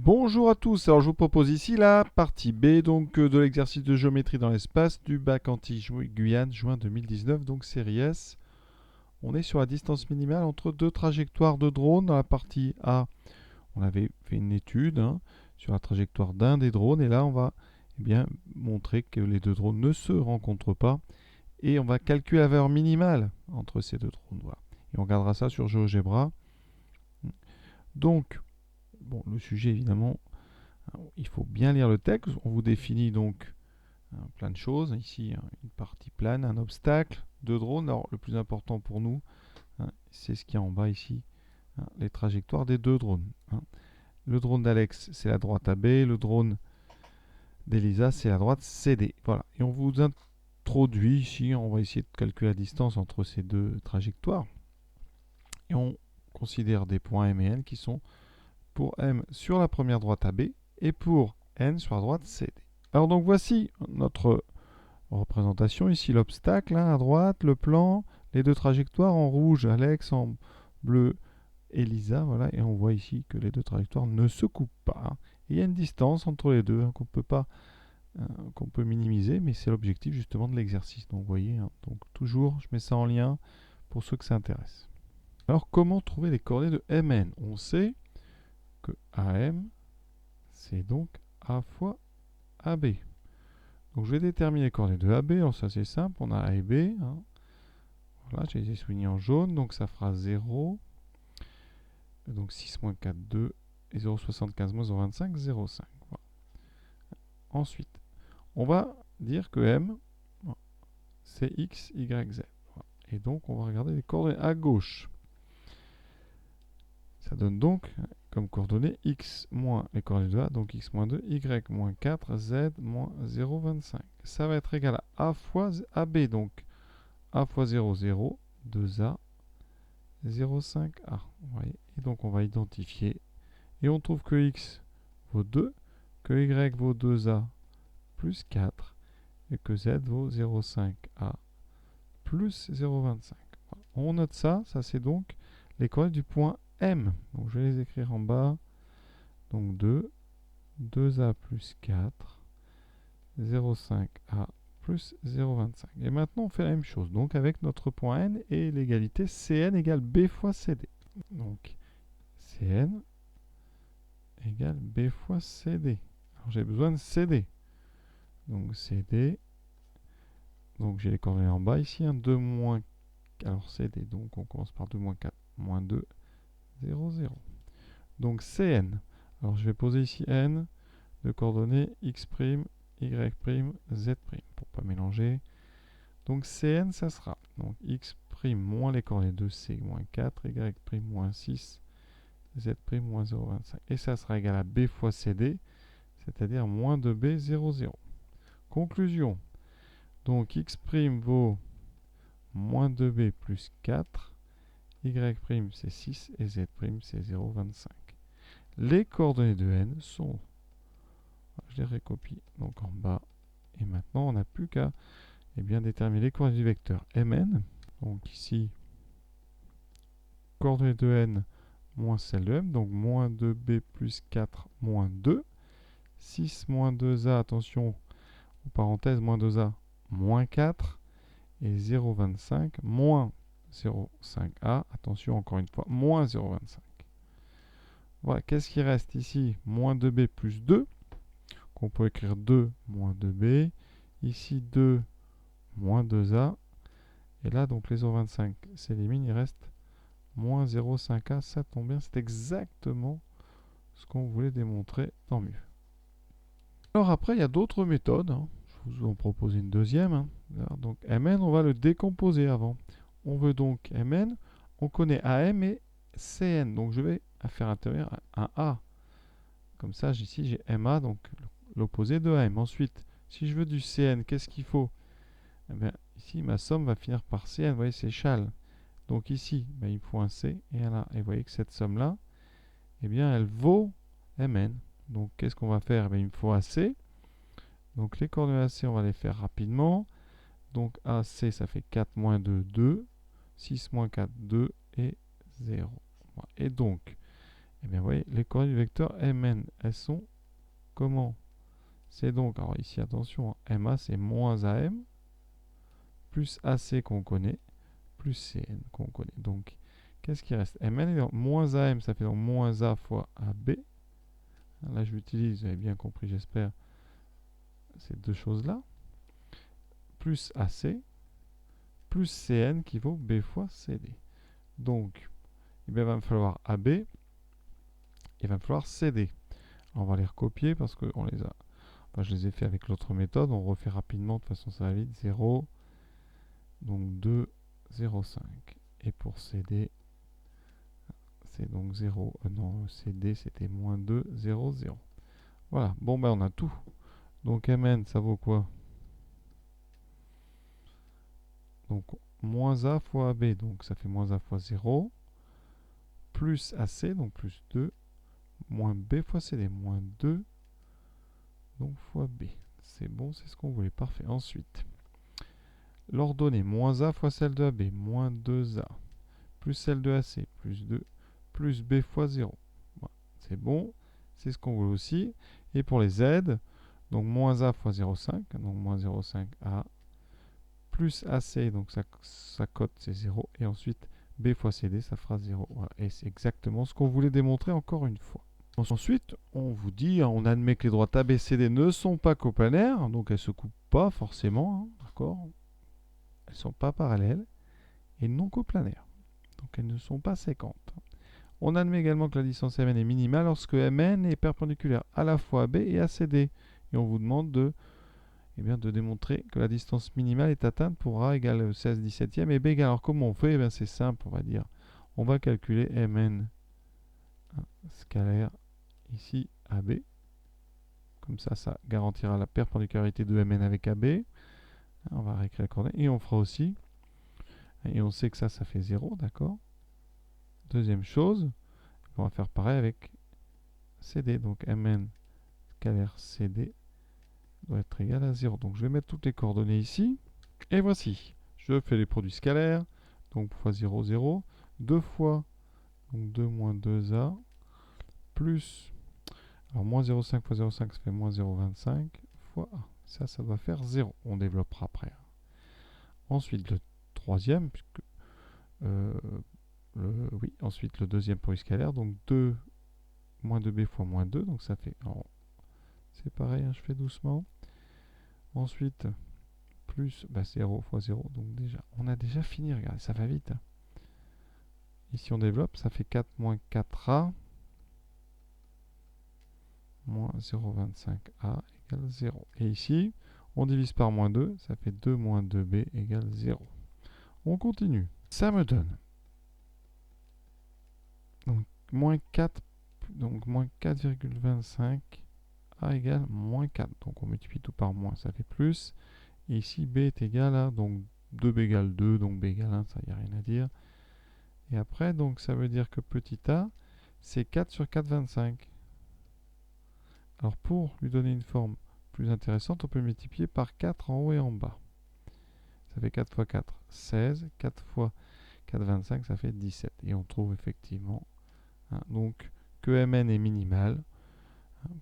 Bonjour à tous, alors je vous propose ici la partie B de l'exercice de géométrie dans l'espace du bac anti-Guyane juin 2019, donc série S. On est sur la distance minimale entre deux trajectoires de drone. Dans la partie A, on avait fait une étude sur la trajectoire d'un des drones et là on va montrer que les deux drones ne se rencontrent pas et on va calculer la valeur minimale entre ces deux drones. Voilà. Et on regardera ça sur GeoGebra. Donc, bon, le sujet évidemment, il faut bien lire le texte. On vous définit donc plein de choses. Ici, une partie plane, un obstacle, deux drones. Alors, le plus important pour nous, c'est ce qu'il y a en bas ici, les trajectoires des deux drones. Le drone d'Alex, c'est la droite AB. Le drone d'Elisa, c'est la droite CD. Voilà. Et on vous introduit ici, on va essayer de calculer la distance entre ces deux trajectoires. Et on considère des points M et N qui sont pour M sur la première droite AB et pour N sur la droite CD. Alors donc voici notre représentation, ici l'obstacle à droite, le plan, les deux trajectoires en rouge, Alex, en bleu, Elisa, voilà, et on voit ici que les deux trajectoires ne se coupent pas. Et il y a une distance entre les deux qu'on peut minimiser, mais c'est l'objectif justement de l'exercice. Donc vous voyez, donc toujours je mets ça en lien pour ceux que ça intéresse. Alors comment trouver les coordonnées de MN? On sait que AM, c'est donc A fois AB. Donc je vais déterminer les coordonnées de AB. Alors ça c'est simple, on a A et B. Voilà, j'ai les ai soulignés en jaune, donc ça fera 0. Donc 6 moins 4, 2. Et 0,75 moins 0,25, 0,5. Voilà. Ensuite, on va dire que M, c'est X, Y, Z. Voilà. Et donc on va regarder les coordonnées à gauche. Ça donne donc comme coordonnées X moins les coordonnées de A, donc X moins 2, Y moins 4, Z moins 0,25. Ça va être égal à A fois AB, donc A fois 0, 0, 2A, 0,5A. Et donc on va identifier. Et on trouve que X vaut 2, que Y vaut 2A plus 4, et que Z vaut 0,5A plus 0,25. Voilà. On note ça, ça c'est donc les coordonnées du point M. Donc je vais les écrire en bas. Donc 2, 2A plus 4, 0,5A plus 0,25. Et maintenant, on fait la même chose. Donc avec notre point N et l'égalité Cn égale B fois CD. Donc Cn égale B fois CD. Alors j'ai besoin de CD. Donc CD. Donc j'ai les coordonnées en bas ici. 2 moins. Alors CD. Donc on commence par 2 moins 4 moins 2. 0, 0. Donc Cn. Alors je vais poser ici N de coordonnées X', Y', Z' pour pas mélanger. Donc Cn, ça sera donc X' moins les coordonnées de C moins 4, Y' moins 6, Z' moins 0,25. Et ça sera égal à B fois CD, c'est-à-dire moins 2B, 0, 0. Conclusion. Donc X' vaut moins 2B plus 4, Y' c'est 6 et Z' c'est 0,25. Les coordonnées de N sont, je les récopie donc en bas, et maintenant on n'a plus qu'à déterminer les coordonnées du vecteur Mn. Donc ici, coordonnées de N moins celle de M, donc moins 2B plus 4 moins 2. 6 moins 2A, attention, en parenthèse, moins 2A, moins 4. Et 0,25 moins 0,5A, attention encore une fois, moins 0,25. Voilà, qu'est-ce qui reste ici? Moins 2B plus 2, qu'on peut écrire 2 moins 2B. Ici 2 moins 2A. Et là, donc les 0,25 s'éliminent, il reste moins 0,5A, ça tombe bien, c'est exactement ce qu'on voulait démontrer, tant mieux. Alors après, il y a d'autres méthodes, je vous en propose une deuxième. Donc Mn, on va le décomposer avant. On veut donc Mn, on connaît AM et Cn, donc je vais faire intérieur un A. Comme ça, ici j'ai MA, donc l'opposé de AM. Ensuite, si je veux du Cn, qu'est-ce qu'il faut? Ici, ma somme va finir par Cn, vous voyez, c'est châle. Donc ici, il me faut un C et un A. Et vous voyez que cette somme-là, elle vaut Mn. Donc qu'est-ce qu'on va faire? Il me faut AC. Donc les coordonnées AC, on va les faire rapidement. Donc AC, ça fait 4 moins 2, 2. 6 moins 4, 2 et 0. Et donc, Eh bien, vous voyez, les coordonnées du vecteur Mn, elles sont comment? C'est donc, alors ici, attention, MA, c'est moins AM, plus AC qu'on connaît, plus CN qu'on connaît. Donc, qu'est-ce qui reste? Mn est dans moins AM, ça fait donc moins A fois AB. Là, je l'utilise, vous avez bien compris, j'espère, ces deux choses-là. Plus AC, plus CN qui vaut B fois CD. Donc, il va me falloir AB, il va me falloir CD. Alors, on va les recopier parce que on les a. Enfin, je les ai fait avec l'autre méthode. On refait rapidement, de toute façon ça va vite. 0, donc 2, 0, 5. Et pour CD, c'est donc 0. Non, CD c'était moins 2, 0, 0. Voilà, bon ben on a tout. Donc Mn, ça vaut quoi? Donc moins A fois AB, donc ça fait moins A fois 0. Plus AC, donc plus 2. Moins B fois CD, moins 2. Donc fois B. C'est bon, c'est ce qu'on voulait. Parfait. Ensuite, l'ordonnée moins A fois celle de AB, moins 2A, plus celle de AC, plus 2, plus B fois 0. Voilà. C'est bon, c'est ce qu'on voulait aussi. Et pour les Z, donc moins A fois 0,5, donc moins 0,5A, plus AC, donc sa cote c'est 0, et ensuite B fois CD, ça fera 0. Voilà. Et c'est exactement ce qu'on voulait démontrer encore une fois. Ensuite, on vous dit, on admet que les droites ABCD ne sont pas coplanaires, donc elles ne se coupent pas forcément, hein, d'accord? Elles ne sont pas parallèles et non coplanaires, donc elles ne sont pas séquentes. On admet également que la distance Mn est minimale lorsque Mn est perpendiculaire à la fois à B et à CD. Et on vous demande de, de démontrer que la distance minimale est atteinte pour A égale 16 17e et B égale. Alors comment on fait? C'est simple, on va dire. On va calculer Mn scalaire ici AB. Comme ça garantira la perpendicularité de Mn avec AB. On va réécrire la coordonnée. Et on fera aussi, et on sait que ça fait 0, d'accord? Deuxième chose, on va faire pareil avec CD. Donc Mn scalaire CD doit être égal à 0. Donc je vais mettre toutes les coordonnées ici. Et voici. Je fais les produits scalaires. Donc fois 0, 0. 2 fois, donc 2 moins 2A, plus, alors moins 0,5 fois 0,5, ça fait moins 0,25 fois A. Ça doit faire 0. On développera après. Ensuite, le troisième, puisque, oui, ensuite le deuxième produit scalaire. Donc 2 moins 2B fois moins 2. Donc ça fait, c'est pareil, hein, je fais doucement. Ensuite, plus 0 fois 0. Donc déjà, on a déjà fini, regardez, ça va vite. Ici, on développe, ça fait 4 moins 4A moins 0,25A égale 0. Et ici, on divise par moins 2, ça fait 2 moins 2B égale 0. On continue. Ça me donne donc moins 4, donc moins 4,25 A égale moins 4. Donc on multiplie tout par moins, ça fait plus. Et ici, B est égal à, donc 2B égale 2, donc B égale 1, ça, il n'y a rien à dire. Et après, donc ça veut dire que petit a, c'est 4 sur 4, 25. Alors pour lui donner une forme plus intéressante, on peut multiplier par 4 en haut et en bas. Ça fait 4 fois 4, 16. 4 fois 4, 25, ça fait 17. Et on trouve effectivement donc que Mn est minimal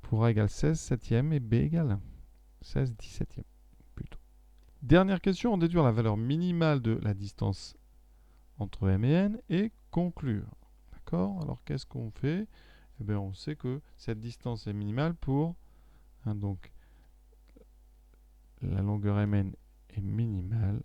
pour A égale 16 septième et B égale 1. 16 17e plutôt. Dernière question, on déduire la valeur minimale de la distance entre M et N et conclure. D'accord? Alors qu'est-ce qu'on fait? Eh bien, on sait que cette distance est minimale pour donc la longueur Mn est minimale.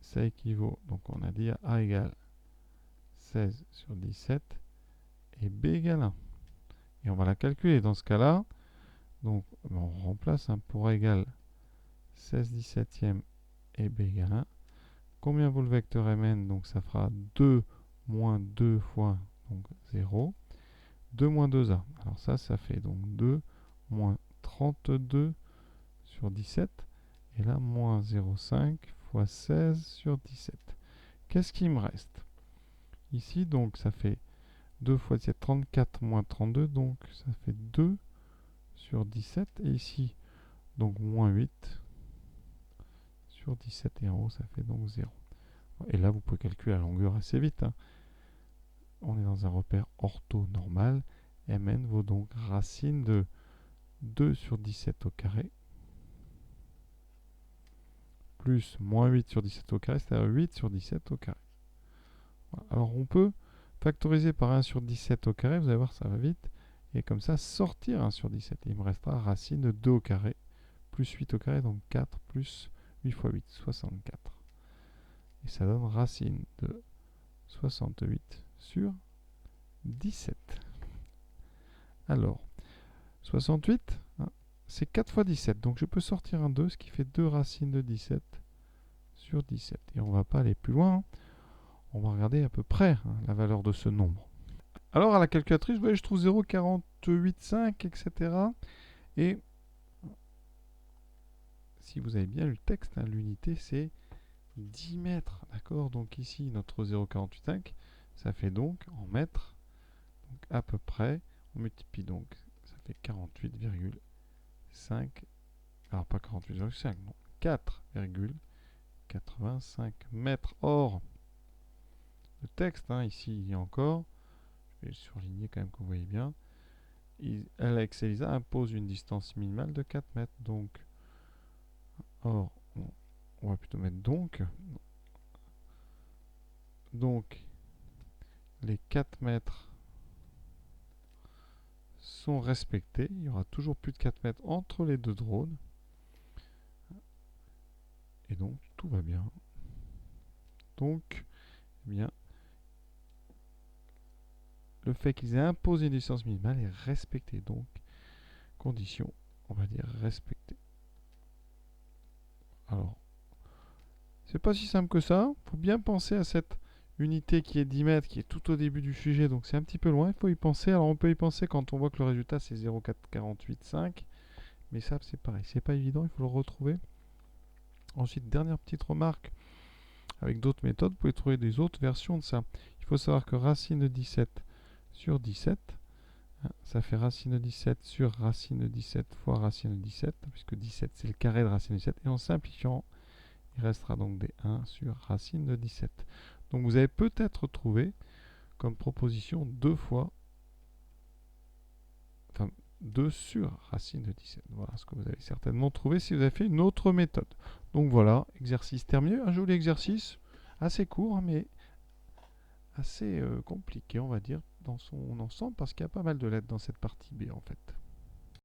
Ça équivaut, donc on a dit à A égale 16 sur 17 et B égale 1. Et on va la calculer dans ce cas-là. Donc on remplace pour A égale 16 17e et B égale 1. Combien vaut le vecteur Mn? Donc ça fera 2 moins 2 fois donc 0. 2 moins 2A. Alors ça fait donc 2 moins 32 sur 17. Et là, moins 0,5 fois 16 sur 17. Qu'est-ce qui me reste? Ici, donc, ça fait 2 fois 17, 34 moins 32. Donc, ça fait 2 sur 17. Et ici, donc, moins 8 sur 17. Et en haut, ça fait donc 0. Et là, vous pouvez calculer la longueur assez vite. Hein. on est dans un repère orthonormal. Mn vaut donc racine de 2 sur 17 au carré plus moins 8 sur 17 au carré, c'est-à-dire 8 sur 17 au carré. Voilà. Alors on peut factoriser par 1 sur 17 au carré, vous allez voir ça va vite, et comme ça sortir 1 sur 17. Il me restera racine de 2 au carré plus 8 au carré, donc 4 plus 8 fois 8, 64. Et ça donne racine de 68 sur 17. Alors, 68, hein, c'est 4 fois 17, donc je peux sortir un 2, ce qui fait 2 racines de 17 sur 17. Et on ne va pas aller plus loin, hein. On va regarder à peu près la valeur de ce nombre. Alors à la calculatrice, vous voyez, je trouve 0,485, etc. Et si vous avez bien lu le texte, l'unité c'est 10 mètres, d'accord? Donc ici, notre 0,485, ça fait donc en mètres, donc à peu près, on multiplie donc, ça fait 48,5, alors pas 48,5, non, 4,85 mètres. Or, le texte, ici il y a encore, je vais le surligner quand même que vous voyez bien, Alex et Elisa imposent une distance minimale de 4 mètres. Donc, or, on va plutôt mettre donc. Donc, les 4 mètres sont respectés. Il y aura toujours plus de 4 mètres entre les deux drones. Et donc, tout va bien. Donc, eh bien, le fait qu'ils aient imposé une distance minimale est respecté. Donc, condition, on va dire respectée. Alors, c'est pas si simple que ça. Il faut bien penser à cette unité qui est 10 mètres, qui est tout au début du sujet, donc c'est un petit peu loin. Il faut y penser. Alors, on peut y penser quand on voit que le résultat c'est 0,485. Mais ça, c'est pareil. C'est pas évident. Il faut le retrouver. Ensuite, dernière petite remarque. Avec d'autres méthodes, vous pouvez trouver des autres versions de ça. Il faut savoir que racine de 17 sur 17, ça fait racine de 17 sur racine de 17 fois racine de 17, puisque 17 c'est le carré de racine de 17. Et en simplifiant, il restera donc des 1 sur racine de 17. Donc vous avez peut-être trouvé comme proposition 2 fois, enfin 2 sur racine de 17. Voilà ce que vous avez certainement trouvé si vous avez fait une autre méthode. Donc voilà, exercice terminé. Un joli exercice, assez court, mais assez compliqué, on va dire, dans son ensemble, parce qu'il y a pas mal de lettres dans cette partie B, en fait.